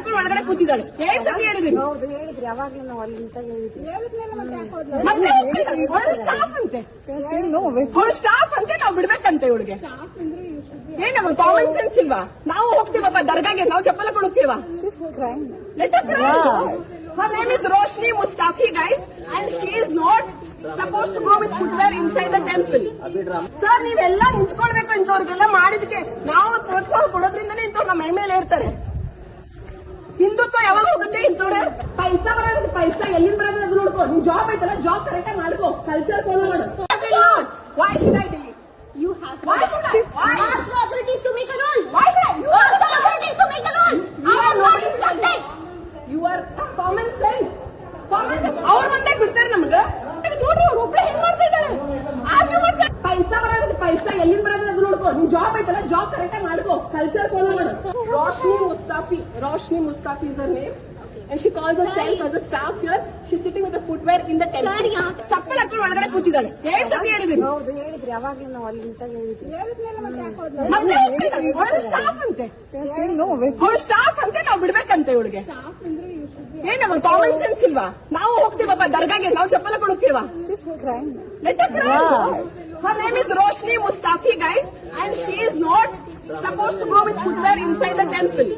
ಹಾಕೊಂಡು ಒಳಗಡೆ ಕೂತಿದ್ದಾಳೆ. ಏನ್ ಸತಿ ಹೇಳಿದೀನಿ ಮತ್ತೆ ಅವಳು ಸ್ಟಾಫ್ ಅಂತೆ, ಅವಳು ಸ್ಟಾಫ್ ಅಂತೆ, ನಾವು ಬಿಡ್ಬೇಕಂತೆ ಇವಳಿಗೆ. ಏನು ಕಾಮನ್ ಸೆನ್ಸ್ ಇಲ್ವಾ? ನಾವು ಹೋಗ್ತೀವಪ್ಪ ದರ್ಗಾಗೆ, ನಾವು ಚಪ್ಪಲ್ ಹಾಕೊಂಡು ಹೋಗ್ತೀವ. Her name is Roshni Mustafi, guys, and she is not supposed to go with footwear inside the temple. Sir, ನೀವೆಲ್ಲ ನಿಂತ್ಕೊಳ್ಬೇಕು. ಇಂಥವ್ರಿಗೆಲ್ಲ ಮಾಡಿದಕ್ಕೆ ನಾವು ಪ್ರೋತ್ಸಾಹ ಕೊಡೋದ್ರಿಂದನೇ ಇಂಥವ್ರು ನಮ್ಮ ಮೈ ಮೇಲೆ ಇರ್ತಾರೆ. ಹಿಂದುತ್ವ ಯಾವಾಗ ಹೋಗುತ್ತೆ? ಇಂಥವ್ರೆ ಪೈಸಾ ಬರೋದು, ಪೈಸಾ ಎಲ್ಲಿಂದ ಬರೋದು ಅದು ನೋಡ್ಕೋ. ನಿನ್ ಜಾಬ್ ಐತಲ್ಲ, ಜಾಬ್ ಕರೆಕ್ಟ್ ಆಗಿ ಮಾಡ್ಕೋ, ಕಲ್ಚರ್ ಫಾಲೋ ಮಾಡು. Why should I delete? You have Why should I? Why? ask the authorities to make a rule. Why should I? You Ask the authorities to make a rule. I am not instructed. You are common sense. ಅವ್ರ ಮುಂದೆ ಬಿಡ್ತಾರೆ ನಮ್ಗೆ. ನೋಡಿ ಅವ್ರು ಒಬ್ಳೆ ಹೆಂಗ್ ಮಾಡ್ತಾ ಇದ್ದಾರೆ, ಆರ್ಗ್ಯೂ ಮಾಡ್ತಾರೆ. ಪೈಸಾ ಬರೋದು, ಪೈಸಾ ಎಲ್ಲಿಂದ ಬರೋದು ಅದು ನೋಡ್ಕೋ. ನಿನ್ ಜಾಬ್ ಐತಲ್ಲ, ಜಾಬ್ ಕರೆಕ್ಟ್ ಆಗಿ ಮಾಡ್ಕೋ, ಕಲ್ಚರ್ ಫಾಲೋ ಮಾಡು. Roshni Mustafi is her name. And she calls herself as a staff here. She's sitting with the footwear in the temple. ಚಪ್ಪಲ್ ಹಾಕೊಂಡು ಒಳಗಡೆ ಕೂತಿದ್ದಾಳೆ. ಏನ್ ಸತಿ ಹೇಳಿದೀನಿ ಮತ್ತೆ ಅವಳು ಸ್ಟಾಫ್ ಅಂತೆ, ಅವಳು ಸ್ಟಾಫ್ ಅಂತೆ, ನಾವು ಬಿಡ್ಬೇಕಂತೆ ಇವಳಿಗೆ. ಏನು ಕಾಮನ್ ಸೆನ್ಸ್ ಇಲ್ವಾ? ನಾವು ಹೋಗ್ತೀವಪ್ಪ ದರ್ಗಾಗೆ, ನಾವು ಚಪ್ಪಲ್ ಹಾಕೊಂಡು ಹೋಗ್ತೀವ. Her name is Roshni Mustafi, guys, and she is not supposed to go with footwear inside the temple.